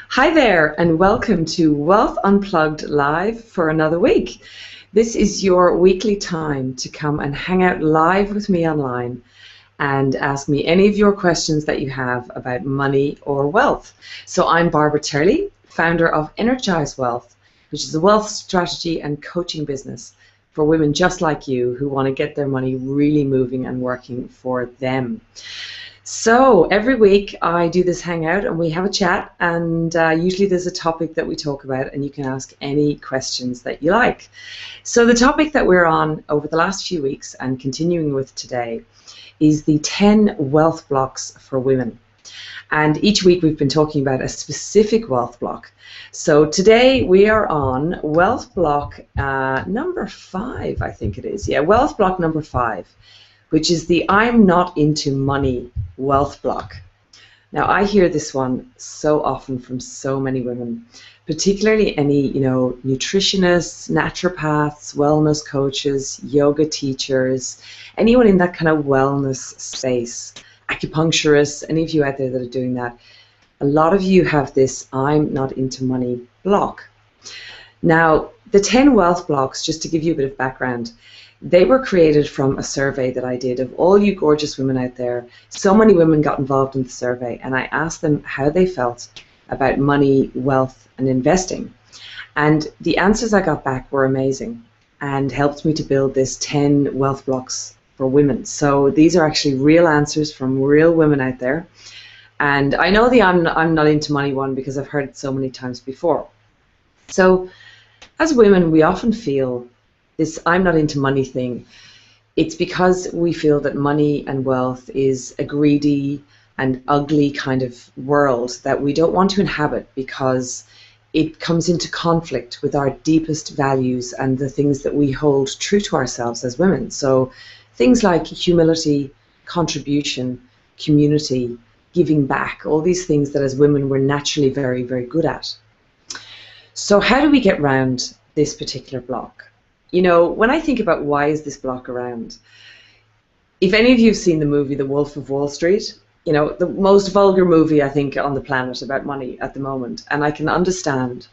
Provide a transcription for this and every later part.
Hi there, and welcome to Wealth Unplugged Live for another week. This is your weekly time to come and hang out live with me online and ask me any of your questions that you have about money or wealth. So I'm Barbara Turley, founder of Energize Wealth, which is a wealth strategy and coaching business for women just like you who want to get their money really moving and working for them. So every week I do this hangout and we have a chat, and usually there's a topic that we talk about and you can ask any questions that you like. So the topic that we're on over the last few weeks and continuing with today is the 10 wealth blocks for women. And each week we've been talking about a specific wealth block. So today we are on wealth block number 5, I think it is. Yeah, wealth block number 5, which is the I'm not into money wealth block. Now I hear this one so often from so many women, particularly any, nutritionists, naturopaths, wellness coaches, yoga teachers, anyone in that kind of wellness space, acupuncturists, any of you out there that are doing that. A lot of you have this I'm not into money block. Now, the 10 wealth blocks, just to give you a bit of background, they were created from a survey that I did of all you gorgeous women out there. So many women got involved in the survey, and I asked them how they felt about money, wealth, and investing. And the answers I got back were amazing and helped me to build this 10 wealth blocks for women. So these are actually real answers from real women out there. And I know the I'm not into money one because I've heard it so many times before. So as women, we often feel this I'm not into money thing. It's because we feel that money and wealth is a greedy and ugly kind of world that we don't want to inhabit because it comes into conflict with our deepest values and the things that we hold true to ourselves as women. So things like humility, contribution, community, giving back, all these things that as women we're naturally very, very good at. So how do we get around this particular block? When I think about why is this block around, if any of you have seen the movie The Wolf of Wall Street, the most vulgar movie I think on the planet about money at the moment, and I can understand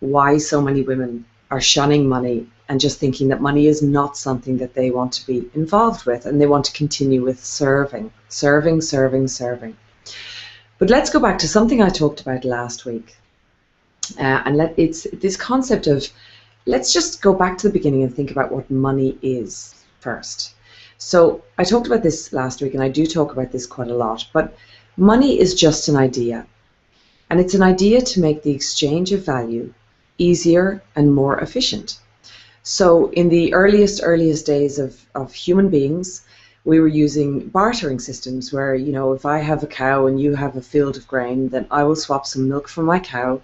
why so many women are shunning money and just thinking that money is not something that they want to be involved with, and they want to continue with serving. But let's go back to something I talked about last week, it's this concept of let's just go back to the beginning and think about what money is first. So I talked about this last week, and I do talk about this quite a lot, but money is just an idea. And it's an idea to make the exchange of value easier and more efficient. So in the earliest days of human beings, we were using bartering systems where, if I have a cow and you have a field of grain, then I will swap some milk from my cow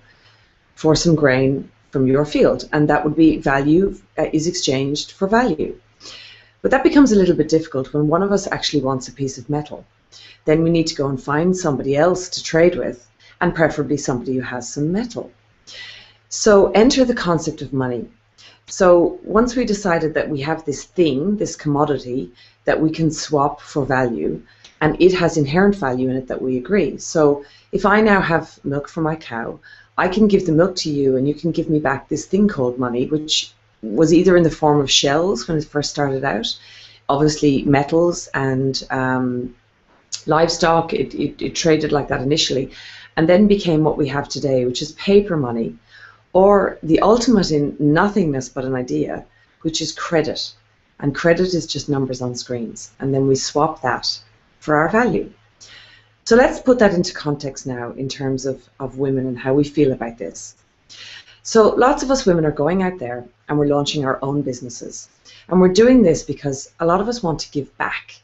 for some grain from your field, and that would be value is exchanged for value. But that becomes a little bit difficult when one of us actually wants a piece of metal. Then we need to go and find somebody else to trade with, and preferably somebody who has some metal. So enter the concept of money. So once we decided that we have this thing, this commodity, that we can swap for value, and it has inherent value in it that we agree. So if I now have milk from my cow, I can give the milk to you and you can give me back this thing called money, which was either in the form of shells when it first started out, obviously metals and livestock, it traded like that initially, and then became what we have today, which is paper money, or the ultimate in nothingness but an idea, which is credit. And credit is just numbers on screens, and then we swap that for our value. So let's put that into context now in terms of women and how we feel about this. So lots of us women are going out there and we're launching our own businesses. And we're doing this because a lot of us want to give back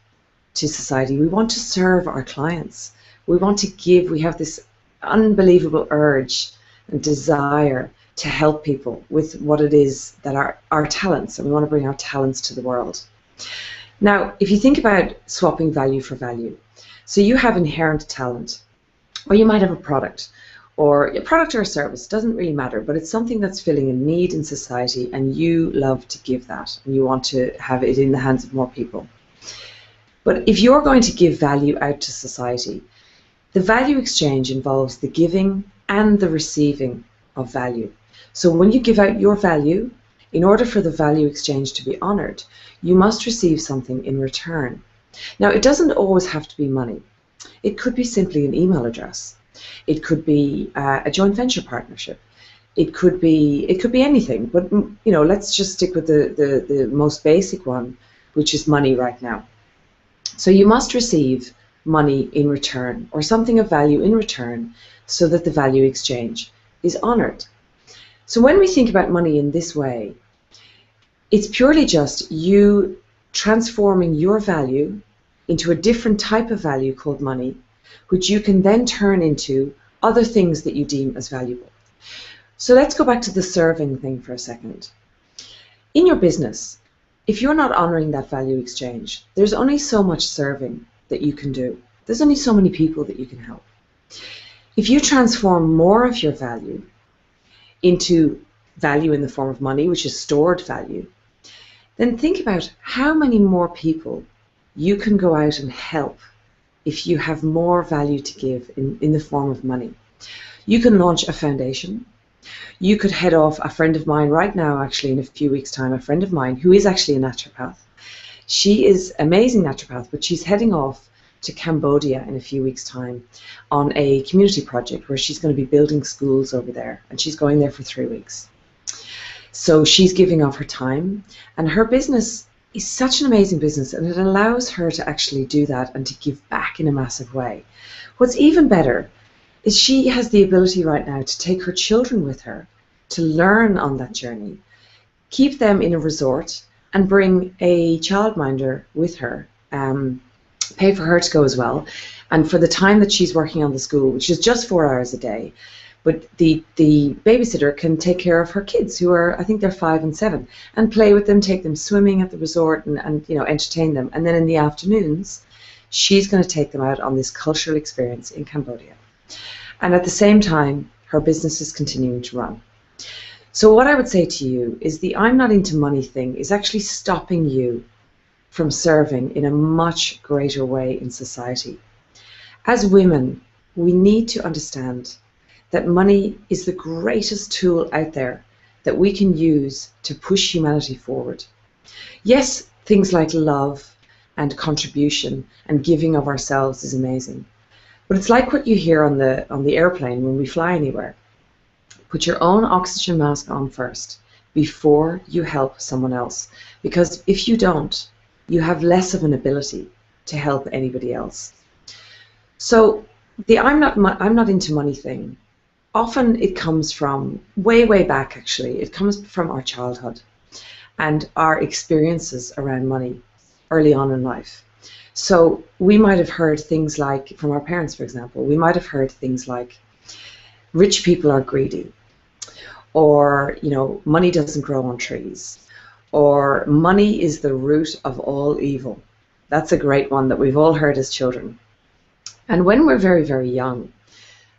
to society. We want to serve our clients. We want to give. We have this unbelievable urge and desire to help people with what it is that our talents, and we want to bring our talents to the world. Now, if you think about swapping value for value, so you have inherent talent, or you might have a product or a service, doesn't really matter, but it's something that's filling a need in society and you love to give that and you want to have it in the hands of more people. But if you're going to give value out to society, the value exchange involves the giving and the receiving of value. So when you give out your value, in order for the value exchange to be honored, you must receive something in return. Now, it doesn't always have to be money. It could be simply an email address. It could be a joint venture partnership. It could be anything. But let's just stick with the most basic one, which is money right now. So you must receive money in return, or something of value in return, so that the value exchange is honored. So when we think about money in this way, it's purely just you transforming your value into a different type of value called money, which you can then turn into other things that you deem as valuable. So let's go back to the serving thing for a second. In your business, if you're not honoring that value exchange, there's only so much serving that you can do. There's only so many people that you can help. If you transform more of your value into value in the form of money, which is stored value, then think about how many more people you can go out and help if you have more value to give in the form of money. You can launch a foundation. You could head off. A friend of mine right now, actually in a few weeks' time, a friend of mine who is actually a naturopath. She is an amazing naturopath, but she's heading off to Cambodia in a few weeks' time on a community project where she's going to be building schools over there, and she's going there for 3 weeks. So she's giving of her time, and her business is such an amazing business, and it allows her to actually do that and to give back in a massive way. What's even better is she has the ability right now to take her children with her to learn on that journey, keep them in a resort, and bring a childminder with her, pay for her to go as well. And for the time that she's working on the school, which is just 4 hours a day, but the babysitter can take care of her kids, who are, I think they're 5 and 7, and play with them, take them swimming at the resort, and entertain them. And then in the afternoons, she's going to take them out on this cultural experience in Cambodia. And at the same time, her business is continuing to run. So what I would say to you is the I'm not into money thing is actually stopping you from serving in a much greater way in society. As women, we need to understand that money is the greatest tool out there that we can use to push humanity forward. Yes, things like love and contribution and giving of ourselves is amazing. But it's like what you hear on the airplane when we fly anywhere. Put your own oxygen mask on first before you help someone else. Because if you don't, you have less of an ability to help anybody else. So the I'm not into money thing, often it comes from way back actually. It comes from our childhood and our experiences around money early on in life. So we might have heard things like, from our parents for example, we might have heard things like, rich people are greedy, or money doesn't grow on trees, or money is the root of all evil. That's a great one that we've all heard as children. And when we're very young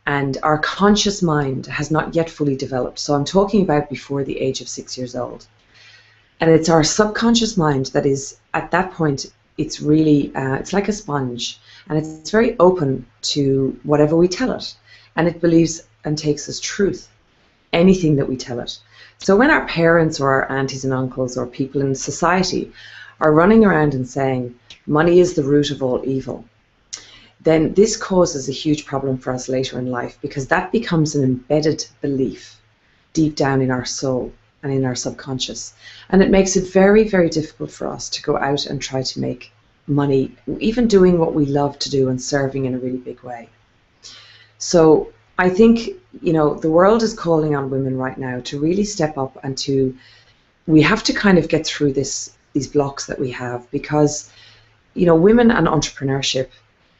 and our conscious mind has not yet fully developed, so I'm talking about before the age of 6 years old, and it's our subconscious mind that is at that point, it's really it's like a sponge, and it's very open to whatever we tell it, and it believes and takes as truth anything that we tell it. So when our parents or our aunties and uncles or people in society are running around and saying money is the root of all evil, then this causes a huge problem for us later in life, because that becomes an embedded belief deep down in our soul and in our subconscious, and it makes it very difficult for us to go out and try to make money, even doing what we love to do and serving in a really big way. So I think the world is calling on women right now to really step up, and we have to kind of get through these blocks that we have, because women and entrepreneurship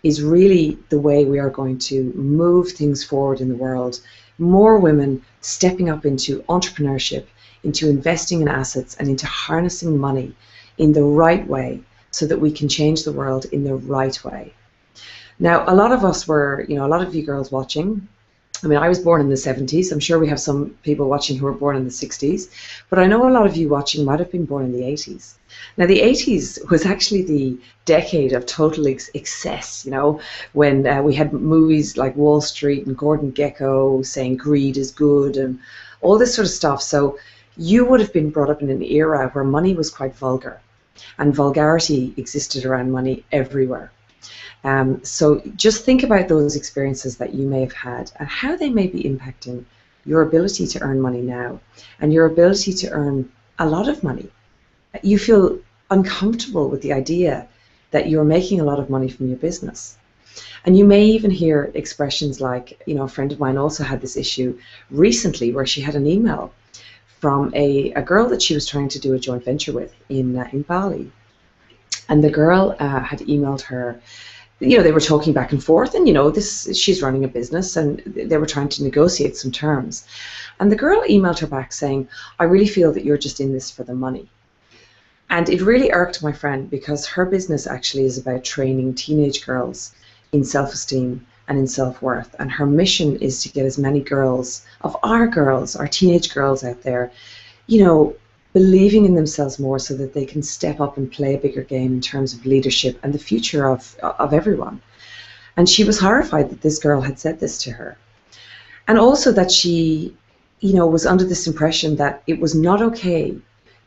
is really the way we are going to move things forward in the world. More women stepping up into entrepreneurship, into investing in assets, and into harnessing money in the right way so that we can change the world in the right way. Now, a lot of us were, a lot of you girls watching, I mean, I was born in the 70s. I'm sure we have some people watching who were born in the 60s, but I know a lot of you watching might have been born in the 80s. Now, the 80s was actually the decade of total excess, you know, when we had movies like Wall Street and Gordon Gekko saying greed is good and all this sort of stuff. So you would have been brought up in an era where money was quite vulgar and vulgarity existed around money everywhere. So just think about those experiences that you may have had and how they may be impacting your ability to earn money now and your ability to earn a lot of money. You feel uncomfortable with the idea that you're making a lot of money from your business. And you may even hear expressions like, you know, a friend of mine also had this issue recently where she had an email from a girl that she was trying to do a joint venture with in Bali. And the girl had emailed her, you know, they were talking back and forth, and, you know, she's running a business and they were trying to negotiate some terms. And the girl emailed her back saying, I really feel that you're just in this for the money. And it really irked my friend because her business actually is about training teenage girls in self-esteem and in self-worth. And her mission is to get as many girls, our teenage girls out there, you know, believing in themselves more so that they can step up and play a bigger game in terms of leadership and the future of everyone. And she was horrified that this girl had said this to her. And also that she, you know, was under this impression that it was not okay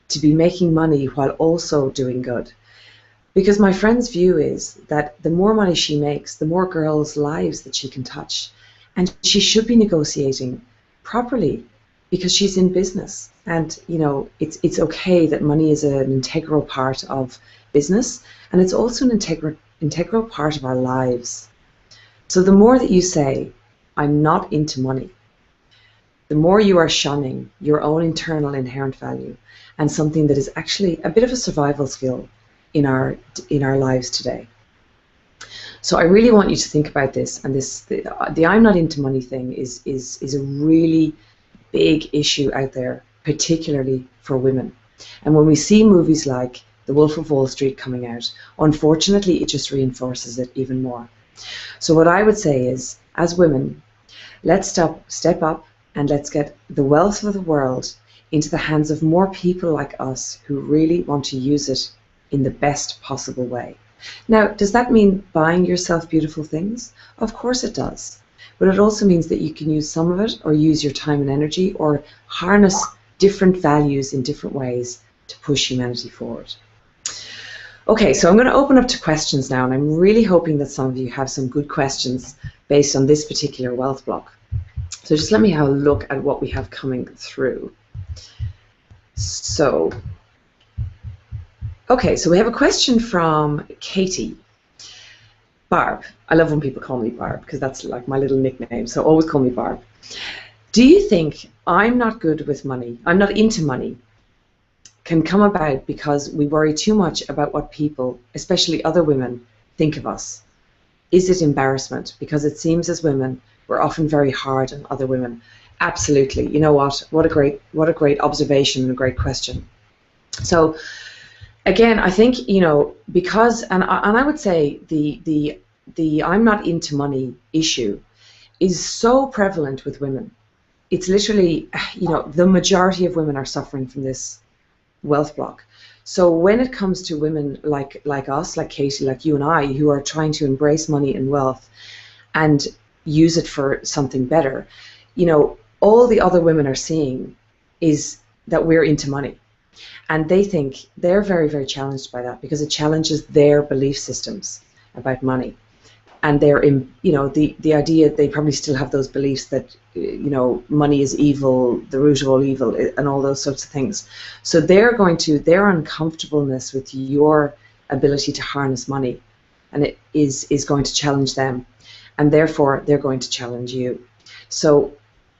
to be making money while also doing good. Because my friend's view is that the more money she makes, the more girls' lives that she can touch. And she should be negotiating properly because she's in business. And, you know, it's okay that money is an integral part of business, and it's also an integral part of our lives. So the more that you say, I'm not into money, the more you are shunning your own internal inherent value and something that is actually a bit of a survival skill in our lives today. So I really want you to think about this, and the I'm not into money thing is a really big issue out there, particularly for women. And when we see movies like The Wolf of Wall Street coming out, unfortunately it just reinforces it even more. So what I would say is, as women, let's step up and let's get the wealth of the world into the hands of more people like us who really want to use it in the best possible way. Now, does that mean buying yourself beautiful things? Of course it does. But it also means that you can use some of it, or use your time and energy, or harness different values in different ways to push humanity forward. Okay, so I'm going to open up to questions now, and I'm really hoping that some of you have some good questions based on this particular wealth block. So just let me have a look at what we have coming through. So, okay, so we have a question from Katie. Barb. I love when people call me Barb because that's like my little nickname, so always call me Barb. Do you think I'm not good with money, I'm not into money, can come about because we worry too much about what people, especially other women, think of us? Is it embarrassment? Because it seems as women, we're often very hard on other women. Absolutely. You know what? What a great observation and a great question. So again, I think, you know, because, and I would say the I'm not into money issue is so prevalent with women. It's literally, you know, the majority of women are suffering from this wealth block. So when it comes to women like us, like Katie, like you and I, who are trying to embrace money and wealth and use it for something better, you know, all the other women are seeing is that we're into money. And they think they're very, very challenged by that because it challenges their belief systems about money. And they're in, you know, the idea, they probably still have those beliefs that, you know, money is evil, the root of all evil, and all those sorts of things. So their uncomfortableness with your ability to harness money, and it is going to challenge them. And therefore, they're going to challenge you. So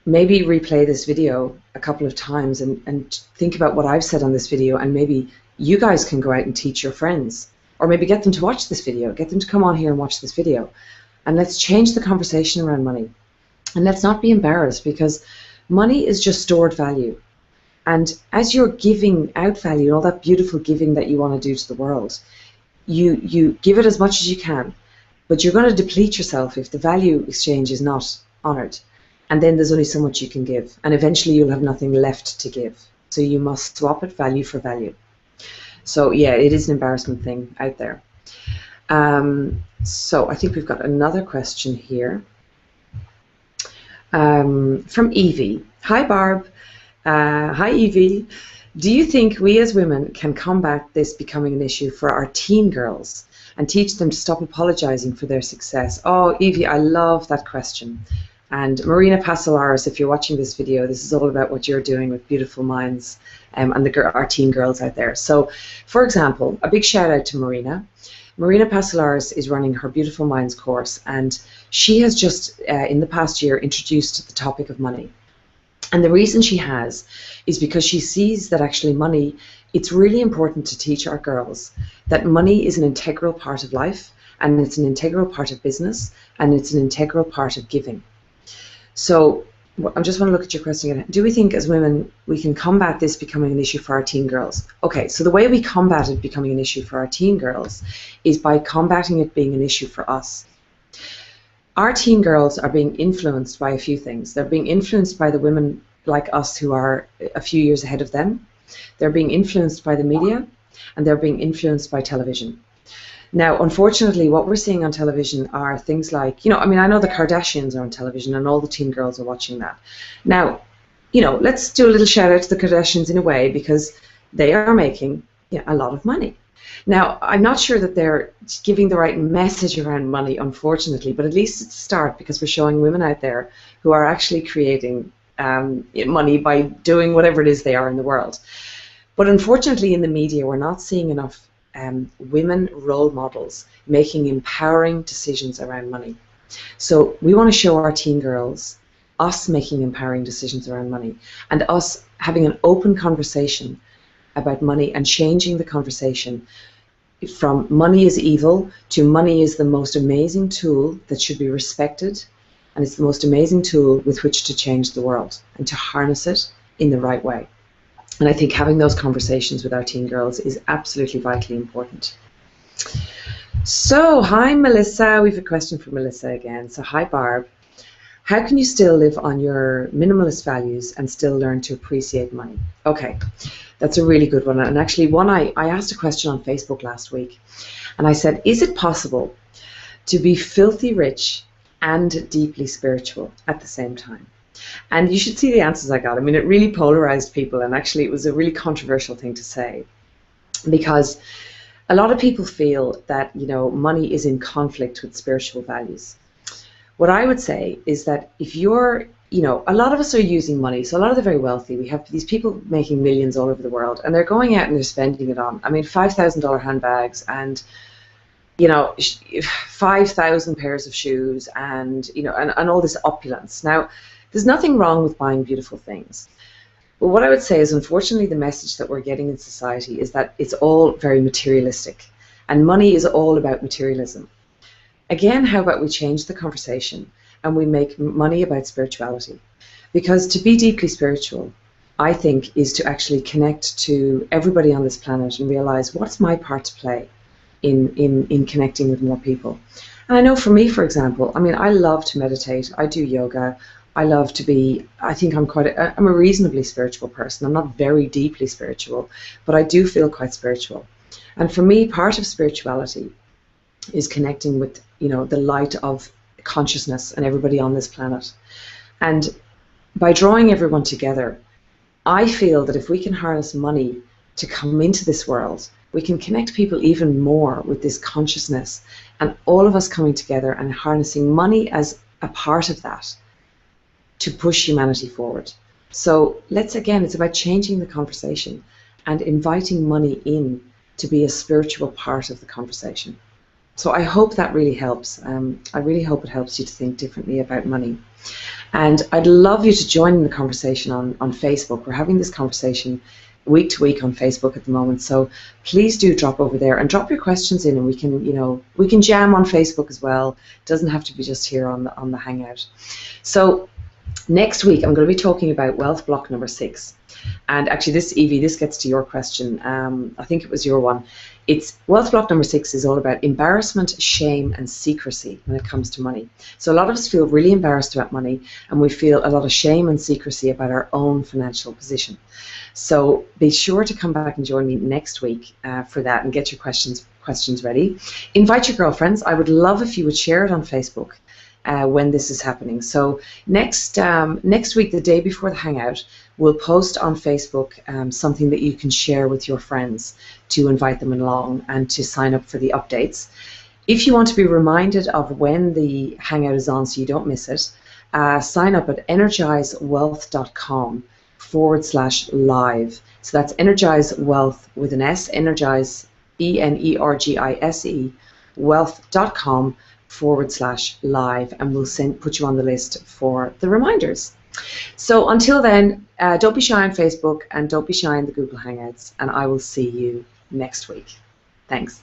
maybe replay this video a couple of times and think about what I've said on this video, and maybe you guys can go out and teach your friends, or maybe get them to watch this video, get them to come on here and watch this video, and let's change the conversation around money. And let's not be embarrassed, because money is just stored value. And as you're giving out value, all that beautiful giving that you want to do to the world, you give it as much as you can, but you're going to deplete yourself if the value exchange is not honored. And then there's only so much you can give, and eventually you'll have nothing left to give. So you must swap it value for value. So yeah, it is an embarrassment thing out there. So I think we've got another question here from Evie. Hi Barb. Hi Evie. Do you think we as women can combat this becoming an issue for our teen girls and teach them to stop apologizing for their success? Oh, Evie, I love that question. And Marina Pasalaris, if you're watching this video, this is all about what you're doing with Beautiful Minds and our teen girls out there. So, for example, a big shout out to Marina. Marina Pasalaris is running her Beautiful Minds course, and she has just, in the past year, introduced the topic of money. And the reason she has is because she sees that actually money, it's really important to teach our girls that money is an integral part of life, and it's an integral part of business, and it's an integral part of giving. So I just want to look at your question again. Do we think as women we can combat this becoming an issue for our teen girls? Okay, so the way we combat it becoming an issue for our teen girls is by combating it being an issue for us. Our teen girls are being influenced by a few things. They're being influenced by the women like us who are a few years ahead of them. They're being influenced by the media, and they're being influenced by television. Now, unfortunately, what we're seeing on television are things like, I mean, I know the Kardashians are on television and all the teen girls are watching that. Now, let's do a little shout out to the Kardashians in a way, because they are making a lot of money. Now, I'm not sure that they're giving the right message around money, unfortunately, but at least it's a start, because we're showing women out there who are actually creating money by doing whatever it is they are in the world. But unfortunately, in the media, we're not seeing enough women role models making empowering decisions around money. So we want to show our teen girls us making empowering decisions around money, and us having an open conversation about money and changing the conversation from money is evil to money is the most amazing tool that should be respected, and it's the most amazing tool with which to change the world and to harness it in the right way. And I think having those conversations with our teen girls is absolutely vitally important. So, hi Melissa. We have a question from Melissa again. So, hi Barb. How can you still live on your minimalist values and still learn to appreciate money? Okay, that's a really good one. And actually, I asked a question on Facebook last week. And I said, is it possible to be filthy rich and deeply spiritual at the same time? And you should see the answers I got. I mean, it really polarized people, and actually it was a really controversial thing to say, because a lot of people feel that, money is in conflict with spiritual values. What I would say is that if you're, a lot of us are using money, so a lot of the very wealthy, we have these people making millions all over the world, and they're going out and they're spending it on, $5,000 handbags and 5,000 pairs of shoes and, and all this opulence. Now, there's nothing wrong with buying beautiful things. But what I would say is, unfortunately, the message that we're getting in society is that it's all very materialistic. And money is all about materialism. Again, how about we change the conversation and we make money about spirituality? Because to be deeply spiritual, I think, is to actually connect to everybody on this planet and realize, what's my part to play in connecting with more people? And I know for me, for example, I love to meditate. I do yoga. I love to be, I think I'm a reasonably spiritual person. I'm not very deeply spiritual, but I do feel quite spiritual. And for me, part of spirituality is connecting with, the light of consciousness and everybody on this planet. And by drawing everyone together, I feel that if we can harness money to come into this world, we can connect people even more with this consciousness, and all of us coming together and harnessing money as a part of that to push humanity forward. So it's about changing the conversation and inviting money in to be a spiritual part of the conversation. So I hope that really helps. I really hope it helps you to think differently about money. And I'd love you to join in the conversation on Facebook. We're having this conversation week to week on Facebook at the moment. So please do drop over there and drop your questions in, and we can jam on Facebook as well. It doesn't have to be just here on the Hangout. So next week, I'm going to be talking about wealth block number 6. And actually, Evie, this gets to your question. I think it was your one. It's wealth block number 6 is all about embarrassment, shame, and secrecy when it comes to money. So a lot of us feel really embarrassed about money, and we feel a lot of shame and secrecy about our own financial position. So be sure to come back and join me next week for that, and get your questions ready. Invite your girlfriends. I would love if you would share it on Facebook when this is happening. So next week, the day before the Hangout, we'll post on Facebook something that you can share with your friends to invite them along and to sign up for the updates. If you want to be reminded of when the Hangout is on so you don't miss it, sign up at energizewealth.com/live. So that's Energize Wealth with an S, Energize, ENERGISE, wealth.com/live, and we'll put you on the list for the reminders. So until then, don't be shy on Facebook and don't be shy in the Google Hangouts, and I will see you next week. Thanks.